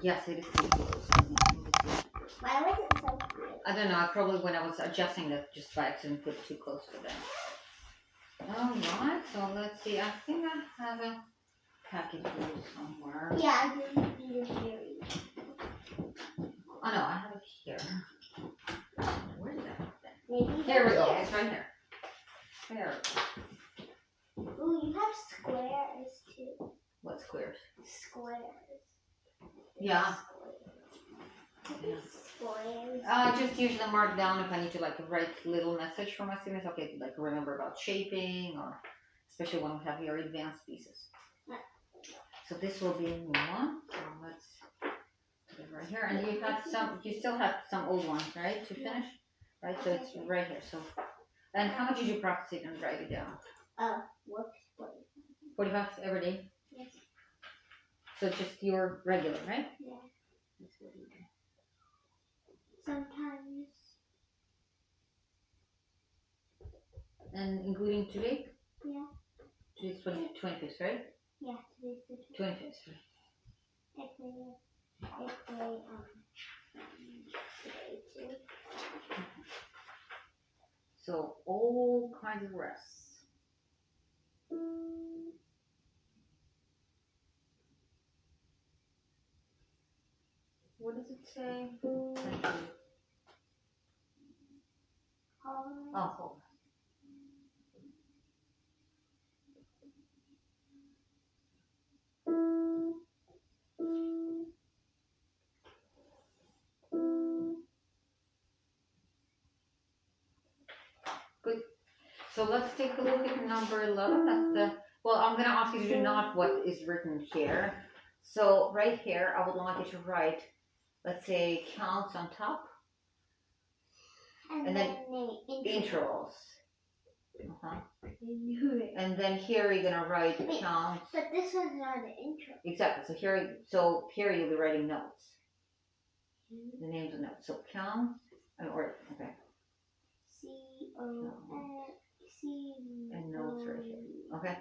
Yes, it is too close. Why was it so cute? I don't know. Probably when I was adjusting that, just by accident put too close to them. Alright, so let's see. I think I have a package here somewhere. Yeah, I do need a series. Oh no, I have it here. Where did I put that? Maybe Here we go. It's right here. There. Ooh, you have squares too. What squares? Squares. Yeah. Squares. Just usually mark down if I need to like write little message for my students. Okay, like remember about shaping, or especially when we have your advanced pieces. So this will be a new one. So let's put it right here. And you have some. You still have some old ones, right, to finish? Right. So it's right here. So, and how much did you practice it and write it down? Whoops. 45 every day. Yes. So just your regular, right? Yeah. That's what you do. Sometimes. And including today? Yeah. Today's 25th, right? Yeah, today's the 25th, right? If they today too. So all kinds of rests. What does it say? Thank you. Oh, hold on. Good. So let's take a look at number 11. That's the, well, I'm going to ask you to do not what is written here. So right here, I would like you to write, let's say, counts on top. And then intervals. Uh-huh. And then here you're gonna write counts. But this one's not an intro. Exactly. So here you'll be writing notes. The names of notes. So counts or okay. C-O-N-C. And notes right here. Okay.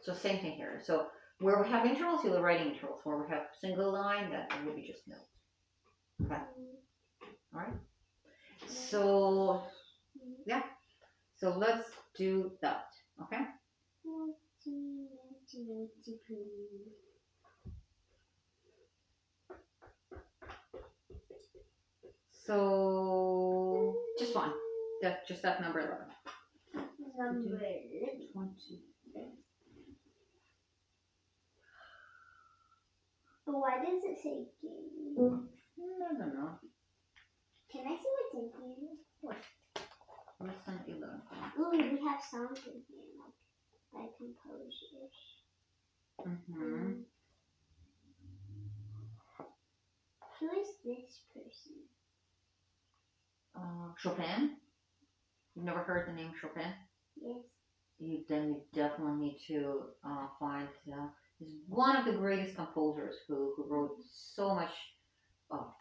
So same thing here. So where we have intervals, you'll be writing intervals. Where we have single line, that will be just notes. Okay. All right. So yeah. So let's do that. Okay. So just one. Just that number 11. Number 20. But why does it say game? I don't know. Can I see what's in here? What? What's on 11? Ooh, we have songs in here, like by composers. Mm-hmm. Who is this person? Chopin. You've never heard the name Chopin? Yes. You definitely need to find. He's one of the greatest composers who wrote so much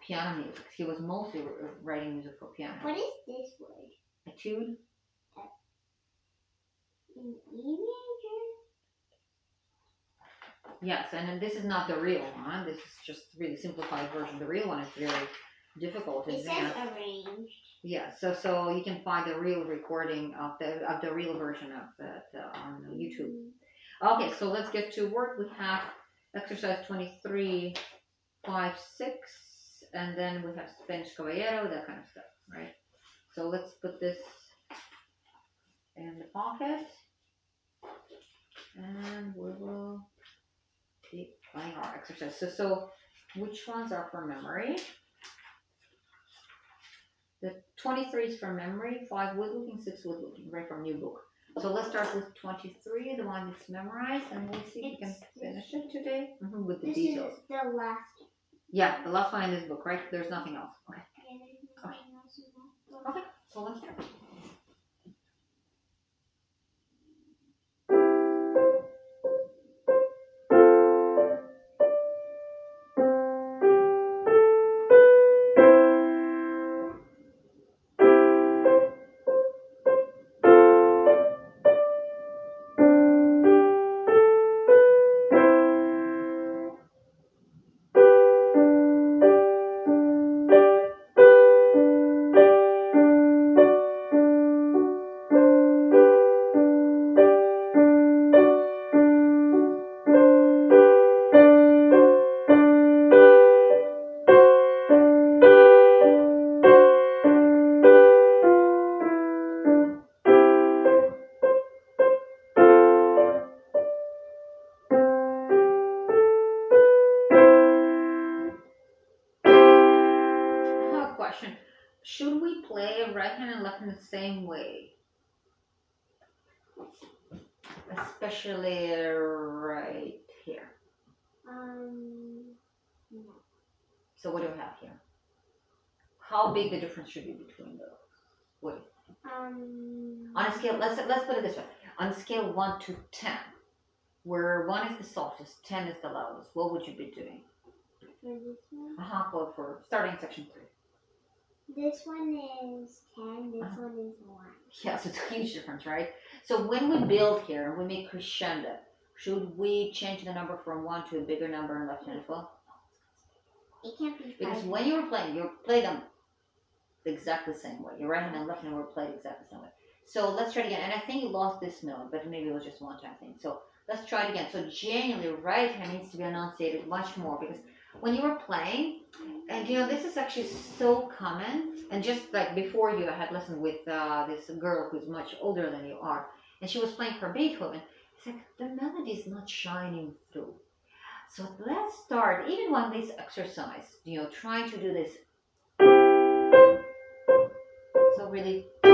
piano music. He was mostly writing music for piano. What is this word? Etude. An E major? Yes, and then this is not the real one. This is just a really simplified version. The real one is very difficult. It says arranged. Yeah, so you can find the real recording of the real version of that on YouTube. Okay, so let's get to work. We have exercise 23, 5, 6, and then we have Spanish Caballero, that kind of stuff, right? So let's put this in the pocket, and we will keep playing our exercise. So which ones are for memory? The 23 is from memory, 5 woodlooking, 6 woodlooking, right from new book. So let's start with 23, the one that's memorized, and we'll see if we can finish it today with the details. This is the last. Yeah, the last one in this book, right? There's nothing else. Okay. Yeah, there's nothing else in that book. Okay, so let's start. should we play right hand and left hand the same way? Especially right here. No. So what do we have here? How big the difference should be between those? What? On a scale, let's put it this way. On a scale 1 to 10, where 1 is the softest, 10 is the loudest, what would you be doing? For this one? Well, for starting section 3. This one is 10, this one is 1. Yeah, so it's a huge difference, right? So when we build here and we make crescendo, should we change the number from 1 to a bigger number in left hand as well? It can't be 5. Because when you play them the exact the same way. Your right hand and left hand were played exactly the same way. So let's try it again. And I think you lost this note, but maybe it was just one time thing. So let's try it again. So genuinely, right hand needs to be enunciated much more because when you were playing, and this is actually so common. And just like before you, I had listened with this girl who's much older than you are, and she was playing for Beethoven. It's like the melody is not shining through. So let's start, even on this exercise, trying to do this. So really, see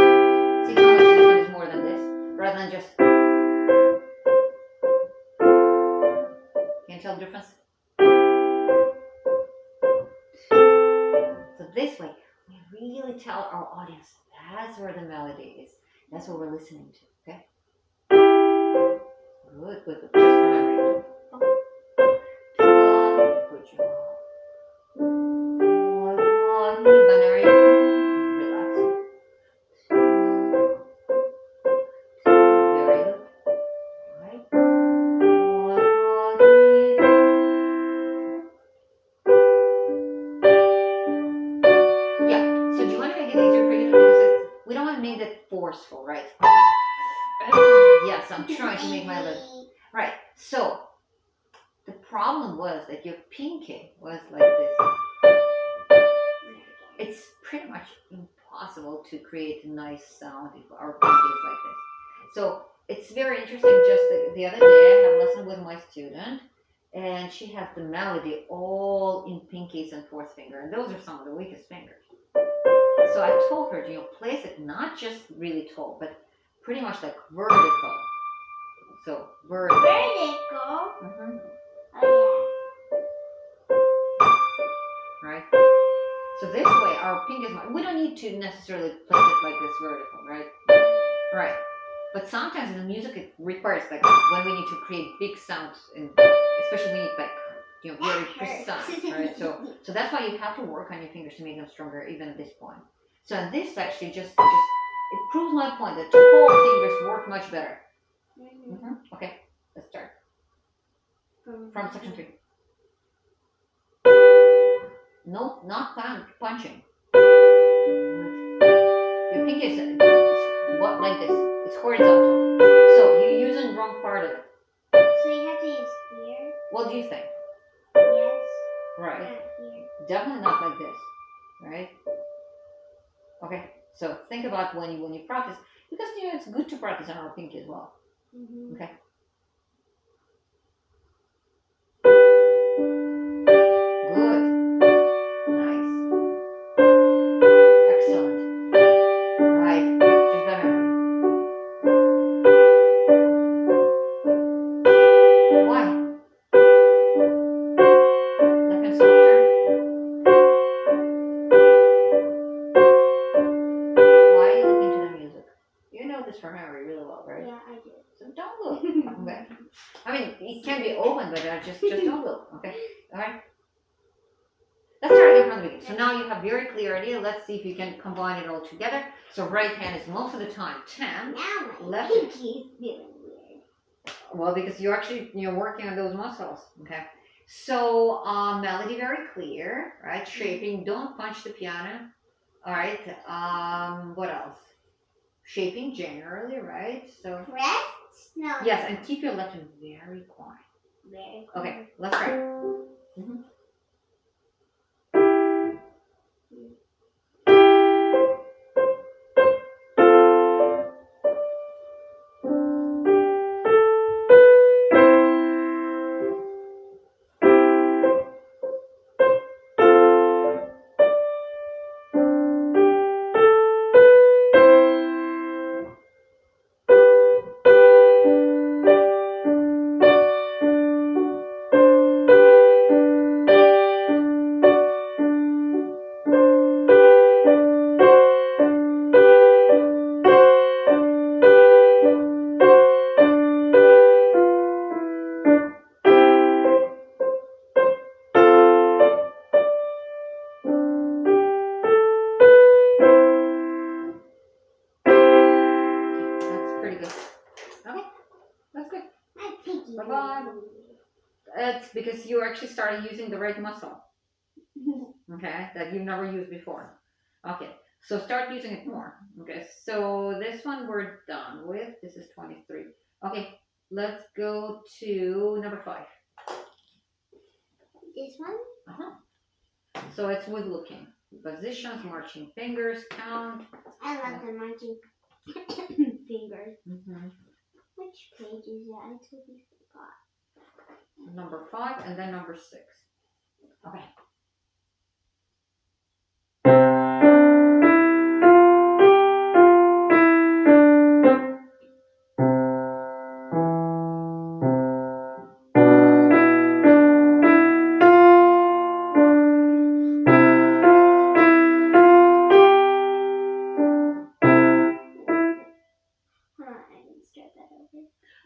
how much this one is more than this, rather than just. Can you tell the difference? So this way, we really tell our audience that's where the melody is. That's what we're listening to, okay? Good, good, good. Just remember it. Good job. Binary. Relax. Very good. Right. Yeah. So do you want to make it easier for you? Because we don't want to make it forceful, right? Yes, I'm trying to make my lips. Right. So the problem was that your pinky was like this. It's pretty much impossible to create a nice sound if our pinky is like this. So it's very interesting. Just the other day, I had a lesson with my student, and she has the melody all in pinkies and fourth finger, and those are some of the weakest fingers. So I told her, place it not just really tall, but pretty much like vertical. So vertical. Vertical? Mm-hmm. Oh yeah. Right? So this way, our pinky is, we don't need to necessarily place it like this vertical, right? Right. But sometimes in the music it requires, like when we need to create big sounds, and especially when you need very precise, right? So that's why you have to work on your fingers to make them stronger even at this point. So this actually just it proves my point that tall fingers work much better. Mm-hmm. Okay, let's start. From section 3. No, not punching. Your pinky is what like this. It's horizontal. So you're using wrong part of it. So you have to use here? What do you think? Yes. Right. Not here. Definitely not like this. Right? Okay. So think about when you practice, because it's good to practice on our pinky as well. Mm-hmm. Okay. Good. Nice. Excellent. Right. Just by memory. Why? Left hand softer. Why are you looking to the music? You know this from memory really well, right? Yeah, I do. So don't look. Okay. I mean, it can be open, but just don't look. Okay. All right. Let's start again from the beginning. So now you have very clear idea. Let's see if you can combine it all together. So right hand is most of the time 10. Now my left pinky is feeling weird. Well, because you're working on those muscles. Okay. So melody very clear, right? Shaping. Don't punch the piano. All right. What else? Shaping generally, right? So. Press? No. Yes, and keep your left hand very quiet. Very quiet. Okay, let's try. Mm-hmm. Bye-bye. It's because you actually started using the right muscle, okay, that you've never used before. Okay, so start using it more. Okay, so this one we're done with. This is 23. Okay, let's go to number 5. This one? So it's with looking. Positions, marching fingers, count. I love the marching fingers. Mm-hmm. Which page is it? I totally forgot. Number 5 and then number 6. Okay.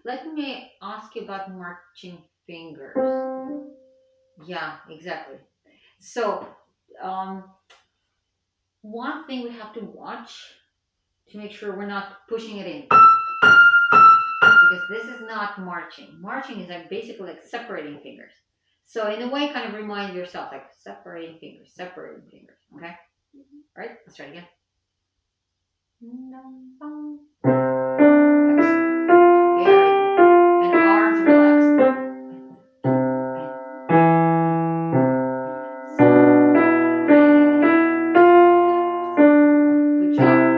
Let me ask you about marching fingers. Yeah, exactly. So, one thing we have to watch to make sure we're not pushing it in. Because this is not marching. Marching is like basically like separating fingers. So in a way, kind of remind yourself like separating fingers. Okay? All right, let's try it again. Very good. And arms relaxed. Good job. Good job.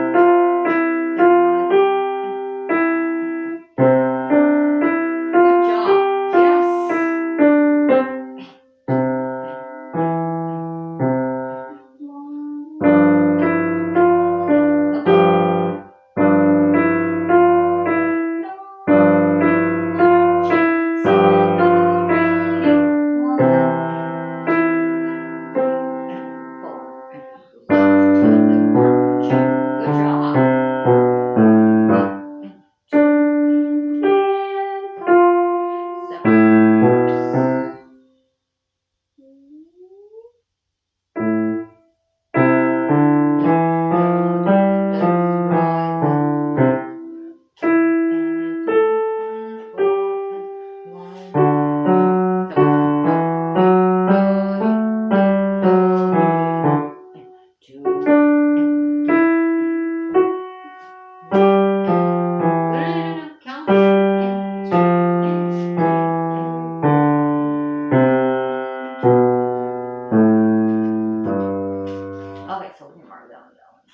Okay, so we can mark down that one.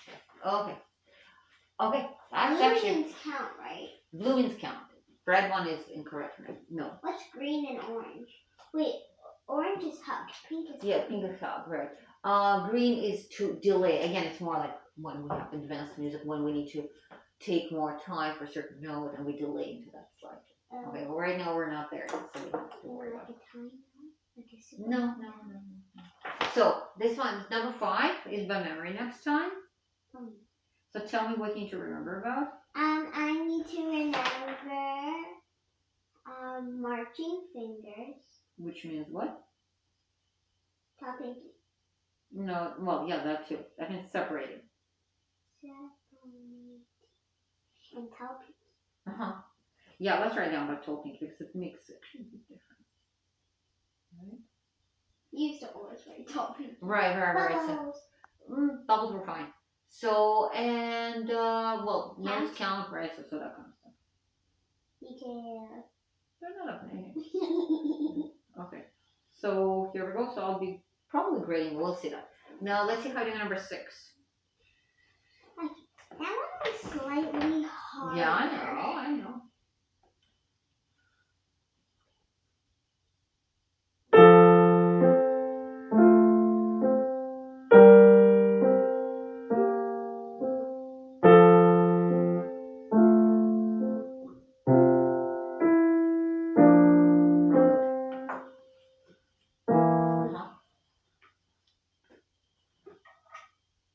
Okay. Okay, that's Blue actually means count, right? blue means count. Red one is incorrect. No. What's green and orange? Wait, orange is hug. Pink is Yeah, pink is hug, right. Green is to delay. Again, it's more like when we have advanced music, when we need to take more time for a certain note and we delay into that slide. Okay, well right now we're not there, so we don't have to worry about it. No. So this one, number 5 is by memory next time. So tell me what you need to remember about. I need to remember marching fingers. Which means what? Top pinky. No, well, yeah, that too. That means separating. And top pinky. Uh-huh. Yeah, let's write down about toe pinky because it makes actually a big difference. Right? You used to always write top pinky. Right. Bubbles. So, bubbles were fine. So, and, well, nose count, right? So that kind of stuff. Detail. They're not up there. Okay. So, here we go. So, I'll be probably grading. We'll see that. Now, let's see how you do number 6. That one was slightly harder. Yeah, I know.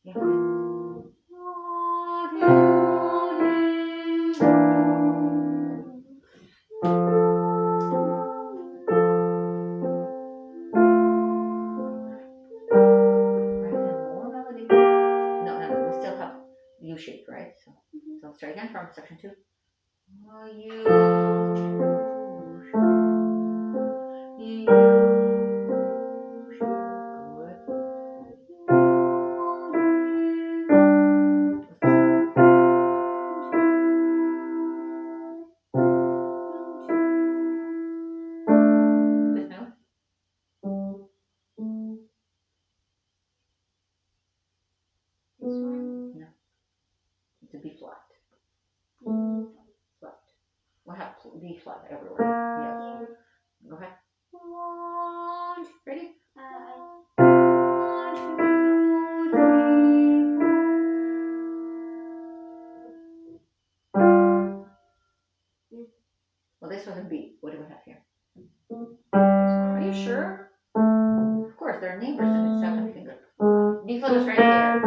Yeah. No, we still have U shape, right? So let's try again from section 2. flat everywhere. Yes. Go ahead. 1, ready? 1, 2, 3, 4. Well, this was a B. What do we have here? Are you sure? Of course, there are neighbors in the 7th finger. B flat is right here.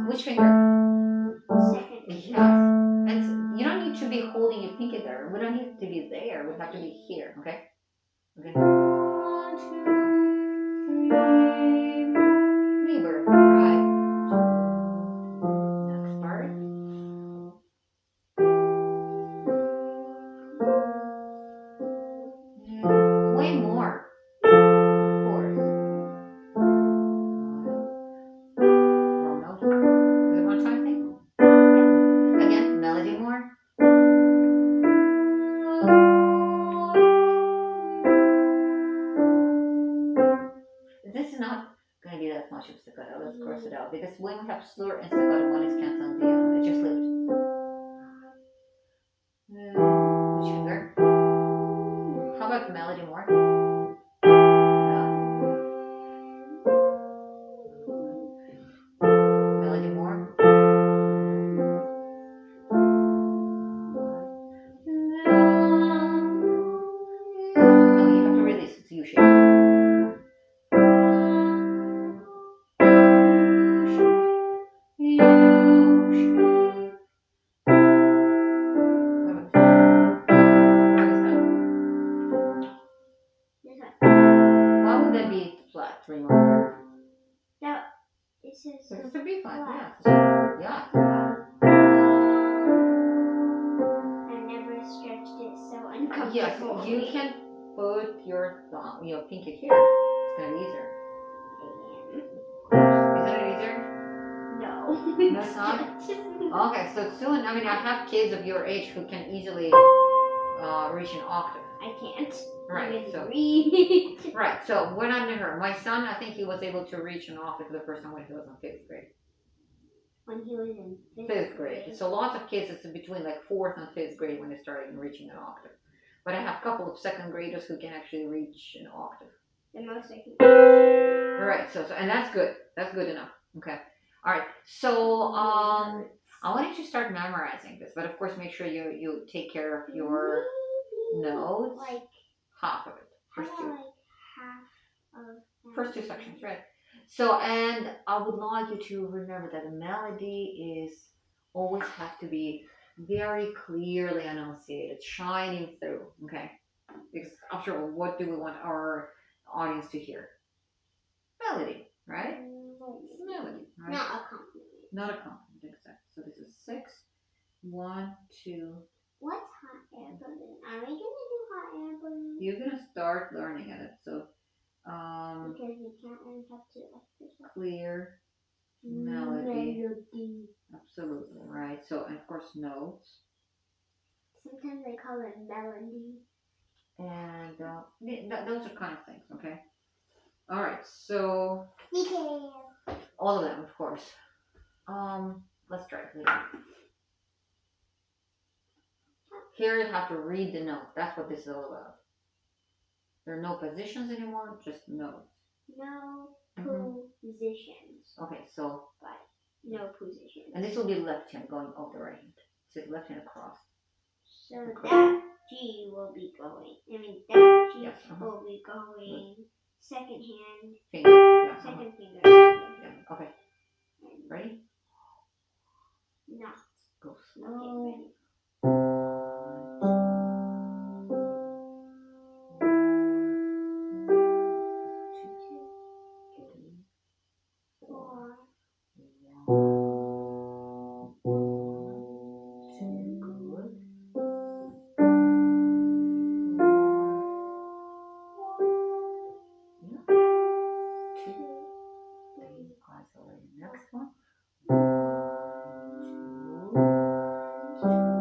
Which finger? Second. Yes. And you don't need to be holding your pinky there. We don't need to be there. We have to be here. Okay. Okay. 1, 2, 3, 4. Neighbor. Right. Next part. Way more. Of course. Wrong note. Is it one time thing? Again, melody more. This is not going to be that much of staccato. Let's cross it out because when we have slur and staccato, one is canceled the other. It just lived. Which finger? How about melody more? Melody more. No, you have to release. It's U shape. Why would that be flat? Remember? No, it says It's a B flat. flat. Yeah. I never stretched it so uncomfortable. Yes, you can put your thumb, your pinky here. It's gonna be easier. Isn't it easier? No. No, it's not? Okay, so soon, I mean, I have kids of your age who can easily reach an octave. I can't. Right, Even so read. right, so we're not in her. My son, I think he was able to reach an octave for the first time when he was in 5th grade. When he was in 5th grade. So lots of kids, it's between like 4th and 5th grade when they started reaching an octave. But I have a couple of 2nd graders who can actually reach an octave. The most I can. Right, so and that's good. That's good enough. Okay. All right. So I want you to start memorizing this, but of course make sure you take care of your notes. Like half of it. First two. Like half of First 2 sections, right? So and I would like you to remember that the melody is always have to be very clearly enunciated, shining through. Okay. Because after all, what do we want our audience to hear? Melody, right? Melody, right? Not accompaniment. Not accompaniment, exactly. So this is 6, 1, 2. What's hot air balloon? Are we gonna do hot air balloon? You're gonna start learning at it. So because we can't learn how to like this one. Clear melody. Absolutely, right. So and of course notes. Sometimes they call it melody. And those are kind of things, okay? All right, so all of them, of course. Let's try it. Here you have to read the note. That's what this is all about. There are no positions anymore, just notes. No positions. Okay, so But no positions. and this will be left hand going off the right hand. So left hand across. So that G will be going. I mean that G will be going. Second hand. Finger. Yeah, second finger. Yeah. Okay. Ready? Not. Go slow. Okay, ready. Next one. 1, 2,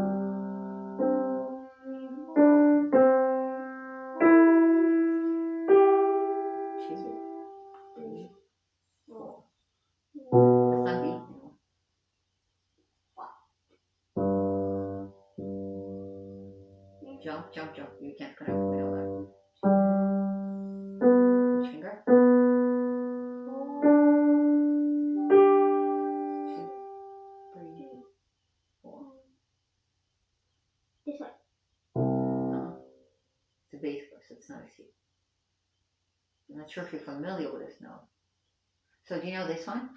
jump. You can't connect. We know that. Which finger? 2, 3, 4. This one. It's a bass chord, so it's not a C. I'm not sure if you're familiar with this note. So do you know this one?